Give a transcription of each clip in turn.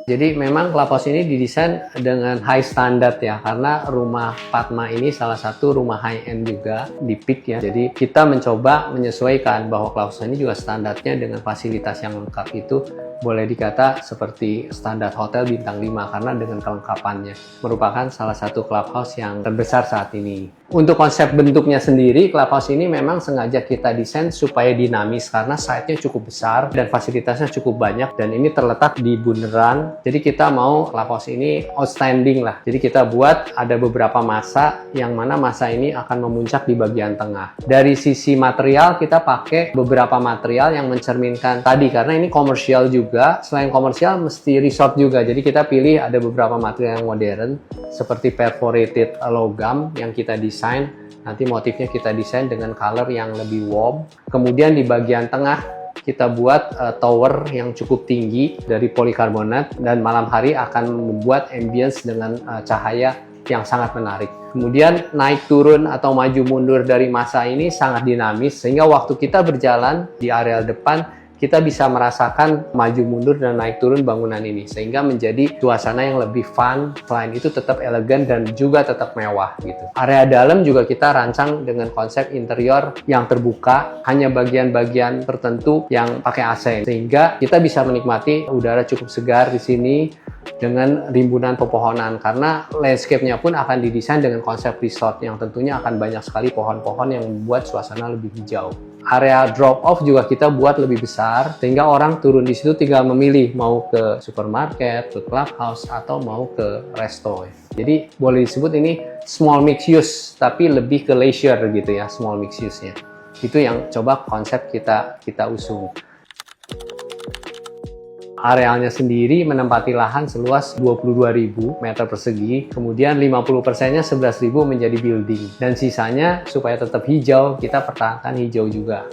Jadi memang Clubhouse ini didesain dengan high standard ya, karena rumah Padma ini salah satu rumah high end juga di Peak ya. Jadi kita mencoba menyesuaikan bahwa Clubhouse ini juga standarnya dengan fasilitas yang lengkap itu boleh dikata seperti standar hotel bintang 5 karena dengan kelengkapannya merupakan salah satu clubhouse yang terbesar saat ini. Untuk konsep bentuknya sendiri, clubhouse ini memang sengaja kita desain supaya dinamis karena site-nya cukup besar dan fasilitasnya cukup banyak dan ini terletak di bundaran. Jadi kita mau clubhouse ini outstanding lah. Jadi kita buat ada beberapa masa yang mana masa ini akan memuncak di bagian tengah. Dari sisi material kita pakai beberapa material yang mencerminkan tadi karena ini komersial juga. Selain komersial mesti resort juga. Jadi kita pilih ada beberapa material yang modern seperti perforated logam yang kita desain. Nanti motifnya kita desain dengan color yang lebih warm. Kemudian di bagian tengah kita buat tower yang cukup tinggi dari polikarbonat dan malam hari akan membuat ambience dengan cahaya yang sangat menarik. Kemudian naik turun atau maju mundur dari masa ini sangat dinamis sehingga waktu kita berjalan di area depan kita bisa merasakan maju mundur dan naik turun bangunan ini sehingga menjadi suasana yang lebih fun. Selain itu tetap elegan dan juga tetap mewah gitu. Area dalam juga kita rancang dengan konsep interior yang terbuka, hanya bagian-bagian tertentu yang pakai AC sehingga kita bisa menikmati udara cukup segar di sini dengan rimbunan pepohonan karena landscape-nya pun akan didesain dengan konsep resort yang tentunya akan banyak sekali pohon-pohon yang membuat suasana lebih hijau. Area drop off juga kita buat lebih besar sehingga orang turun di situ tinggal memilih mau ke supermarket, ke clubhouse atau mau ke resto. Jadi boleh disebut ini small mixed use tapi lebih ke leisure gitu ya, small mixed use-nya. Itu yang coba konsep kita usung. Arealnya sendiri menempati lahan seluas 22.000 meter persegi, kemudian 50%-nya 11.000 menjadi building, dan sisanya supaya tetap hijau, kita pertahankan hijau juga.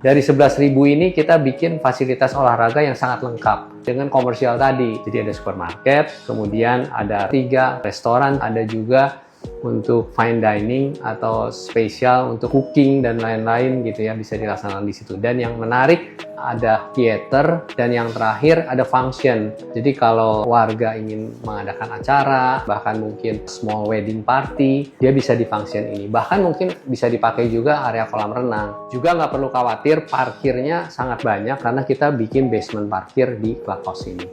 Dari 11.000 ini kita bikin fasilitas olahraga yang sangat lengkap dengan komersial tadi. Jadi ada supermarket, kemudian ada 3 restoran, ada juga untuk fine dining atau spesial untuk cooking dan lain-lain gitu ya, bisa dilaksanakan di situ. Dan yang menarik ada theater dan yang terakhir ada function. Jadi kalau warga ingin mengadakan acara, bahkan mungkin small wedding party, dia bisa di function ini. Bahkan mungkin bisa dipakai juga area kolam renang. Juga nggak perlu khawatir, parkirnya sangat banyak karena kita bikin basement parkir di clubhouse ini.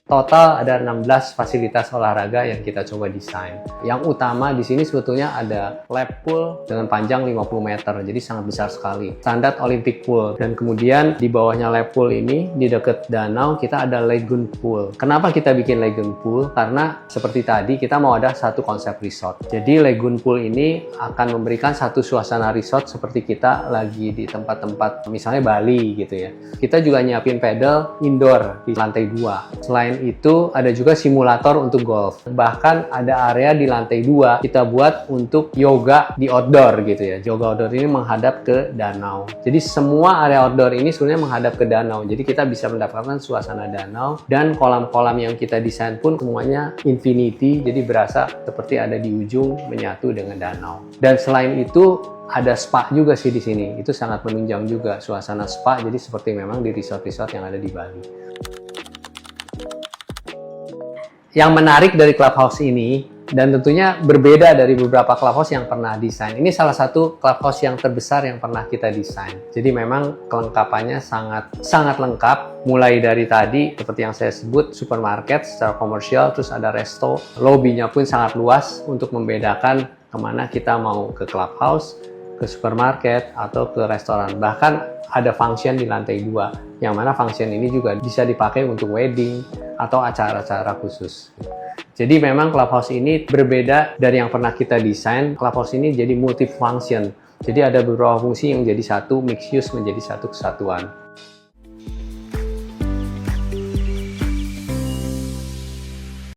Total ada 16 fasilitas olahraga yang kita coba desain. Yang utama di sini sebetulnya ada lap pool dengan panjang 50 meter, jadi sangat besar sekali. Standar Olympic pool. Dan kemudian di bawahnya lap pool ini, di dekat danau, kita ada lagoon pool. Kenapa kita bikin lagoon pool? Karena seperti tadi, kita mau ada satu konsep resort. Jadi lagoon pool ini akan memberikan satu suasana resort seperti kita lagi di tempat-tempat misalnya Bali gitu ya. Kita juga nyiapin pedal indoor di lantai 2. Selain itu ada juga simulator untuk golf. Bahkan ada area di lantai 2 kita buat untuk yoga di outdoor gitu ya. Yoga outdoor ini menghadap ke danau. Jadi semua area outdoor ini sebenarnya menghadap ke danau. Jadi kita bisa mendapatkan suasana danau dan kolam-kolam yang kita desain pun semuanya infinity. Jadi berasa seperti ada di ujung menyatu dengan danau. Dan selain itu ada spa juga sih di sini. Itu sangat menunjang juga suasana spa. Jadi seperti memang di resort-resort yang ada di Bali. Yang menarik dari clubhouse ini, dan tentunya berbeda dari beberapa clubhouse yang pernah desain. Ini salah satu clubhouse yang terbesar yang pernah kita desain. Jadi memang kelengkapannya sangat lengkap. Mulai dari tadi, seperti yang saya sebut, supermarket secara komersial, terus ada resto. Lobbynya pun sangat luas untuk membedakan kemana kita mau ke clubhouse, ke supermarket, atau ke restoran. Bahkan ada function di lantai 2, yang mana function ini juga bisa dipakai untuk wedding atau acara-acara khusus. Jadi memang clubhouse ini berbeda dari yang pernah kita desain. Clubhouse ini jadi multifunction. Jadi ada beberapa fungsi yang jadi satu, mixed use menjadi satu kesatuan.